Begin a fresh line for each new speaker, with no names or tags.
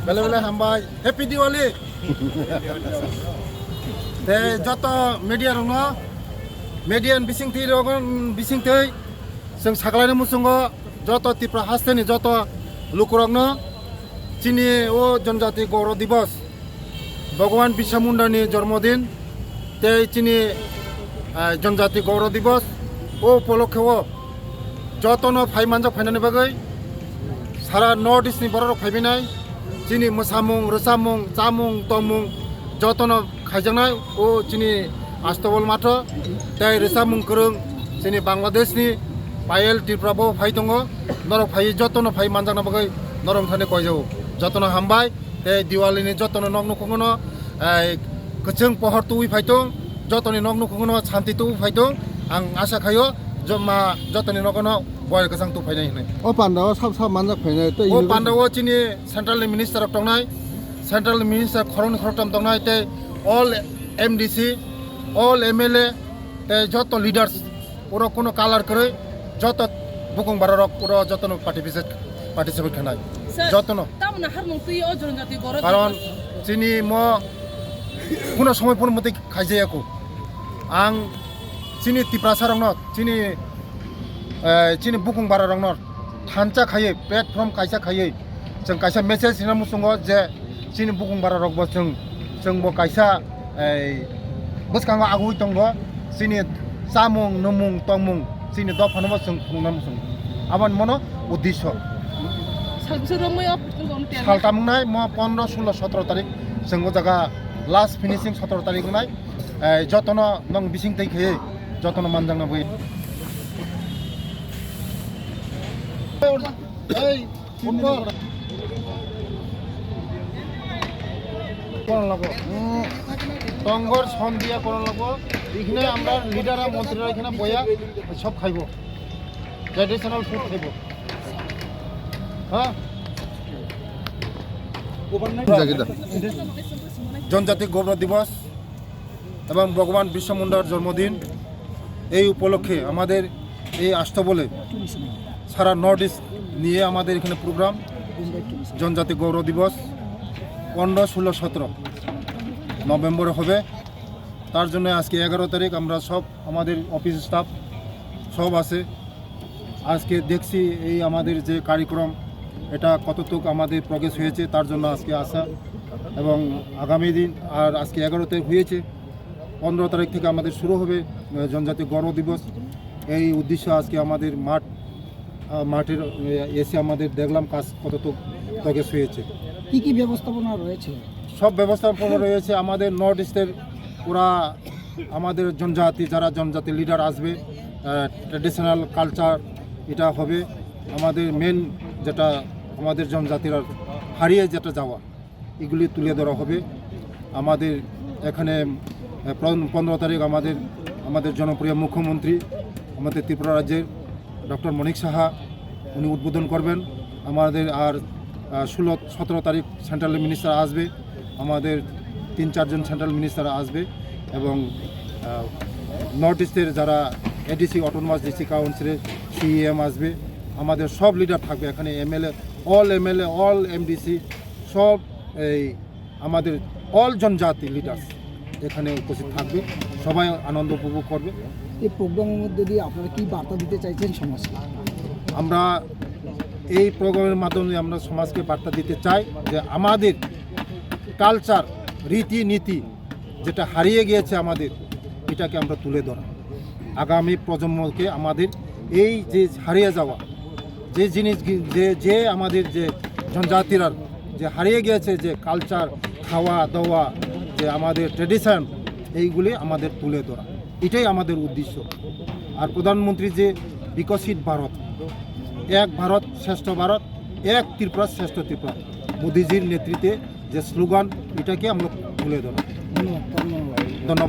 বেলে বেলে হামবাই happy Diwali te joto media rong no median bisingthi rogon bisingthei जों सागलायनो मुसुंगो joto tipra hasteni joto lukurok no chini o जनजाति गौरव दिवस भगवान बिरसा मुंडानि जन्मदिन te chini जनजाति गौरव दिवस o उपलक्षे joto no phai manjak phainani bagai सारा नर्थ इस्टनि बर'राव फायबिनाय chini मोसामुं रोसामुं चामुं तमुं जतन खायजानाय ओ chini आस्तबल माथो तै रोसामुं गोरों chini बांग्लादेशनि पायेल त्रिपुराबो फाय दङ नरक फाय जतन फाय मानजाना बागै नरम थाने कयजौ जतन हामबाय तै दिवालीनि जतन नगनु खंगनो गोजों पहर तुइ फायदों जतनि नगनु खंगनो शान्ति तु फायदों आं आशा खायो जमा जतनि नगनो बय गोजां तु फायनाय होनो
ओ पान्डाव सब सब मानजाक फायनाय तो
ओ पान्डाव chini सेन्ट्रल मिनिस्टार दंनाय सेंट्रल मिनिस्टार खरम दंनाय ते ऑल एमडीसी ऑल एमएलए ते जत लीडर्स पुरो कोनो कालार करे जत बुकुं बाररक पुरो जतन पार्टिसिपेट खानाय जतन
तामना हारमं तुइ ओ जनजाति गौरव
कारण chini mo कोनो समयफोर मते खायजायाखौ आं chini तिप्रासारंन chini बुकुं बाररंन थानचा खायै प्लेटफर्म कायसा खायै जों कायसा मेसेज हिना मुसुंगो जे chini बुकुं बाररक बो जों बो कायसा बसकांगो आगुइ दंगो chini चामुं नमुं तमुं chini दफानो जों खुंना मुसुं आबान मनो उद्देश्य सालतामुंनाय म 15 16 17 तारिख जों जागा लास्ट फिनिशिं 17 तारिख नाय जतन नं बिसिं तैखै जतन मानजांना बै এই ফুটবল কোন লাগো টঙ্গর সন দিয়া কোন লাগো এখানে আমরা লিডাররা মন্ত্রীরা এখানে বয়া সব খাইবো ট্র্যাডিশনাল ফুড খাইবো হ্যাঁ जनजाति गौरव दिवस এবং ভগবান বিরসা মুন্ডার জন্মদিন এই উপলক্ষে আমাদের এই আষ্টবলে সারা নর্থ ইস্ট নিয়ে আমাদের এখানে প্রোগ্রাম जनजाति गौरव दिवस 15 16 17 নভেম্বরে হবে তার জন্য আজকে 11 তারিখ আমরা সব আমাদের অফিস স্টাফ সব আছে আজকে দেখছি এই আমাদের যে কার্যক্রম এটা কতটুকু আমাদের প্রোগ্রেস হয়েছে তার জন্য আজকে আসা এবং আগামী দিন আর আজকে 11 তারিখ হয়েছে 15 তারিখ থেকে আমাদের শুরু হবে जनजाति गौरव दिवस এই উদ্দেশ্য আজকে আমাদের মাঠের এসে আমাদের দেখলাম কাজ কতটুকু প্রোগ্রেস হয়েছে
কি ব্যবস্থাপনা রয়েছে
সব ব্যবস্থাপনা রয়েছে আমাদের নর্থ ইস্টের পুরা আমাদের জনজাতি যারা জনজাতি লিডার আসবে ট্র্যাডিশনাল কালচার এটা হবে আমাদের মেন যেটা আমাদের জনজাতিরা হারিয়ে যেটা যাওয়া এগুলি তুলে ধরা হবে আমাদের এখানে 15 তারিখ আমাদের জনপ্রিয় মুখ্যমন্ত্রী আমাদের ত্রিপুরা রাজ্যের ডক্টর মনিক সাহা উনি উদ্বোধন করবেন আমাদের আর 16-17 তারিখ সেন্ট্রাল মিনিস্টার আসবে আমাদের 3-4 জন সেন্ট্রাল মিনিস্টার আসবে এবং নর্থ ইস্টের যারা এডিসি অটোনমাস ডিসি কাউন্সিলের সিএম আসবে আমাদের সব লিডার থাকবে এখানে এমএলএ অল এমডিসি সব এই আমাদের অল জনজাতি লিডার্স এখানে উপস্থিত থাকবে সবাই আনন্দ উপভোগ করবে
এই প্রোগ্রামের মধ্যে দিয়ে আপনারা কি বার্তা দিতে চাইছেন সমাজকে
আমরা এই প্রোগ্রামের মাধ্যমে আমরা সমাজকে বার্তা দিতে চাই যে আমাদের কালচার রীতিনীতি যেটা হারিয়ে গিয়েছে আমাদের এটাকে আমরা তুলে ধরা আগামী প্রজন্মকে আমাদের এই যে হারিয়ে যাওয়া যে জিনিস যে আমাদের যে জনজাতিরা যে হারিয়ে গিয়েছে যে কালচার খাওয়া দাওয়া যে আমাদের ট্র্যাডিশন এইগুলি আমাদের তুলে ধরা এটাই আমাদের উদ্দেশ্য আর প্রধানমন্ত্রী যে বিকশিত ভারত এক ভারত শ্রেষ্ঠ ভারত এক ত্রিপুরা শ্রেষ্ঠ ত্রিপুরা মোদিজির নেতৃত্বে যে স্লোগান এটাকে আমরা তুলে ধরা
ধন্যবাদ
ধন্যবাদ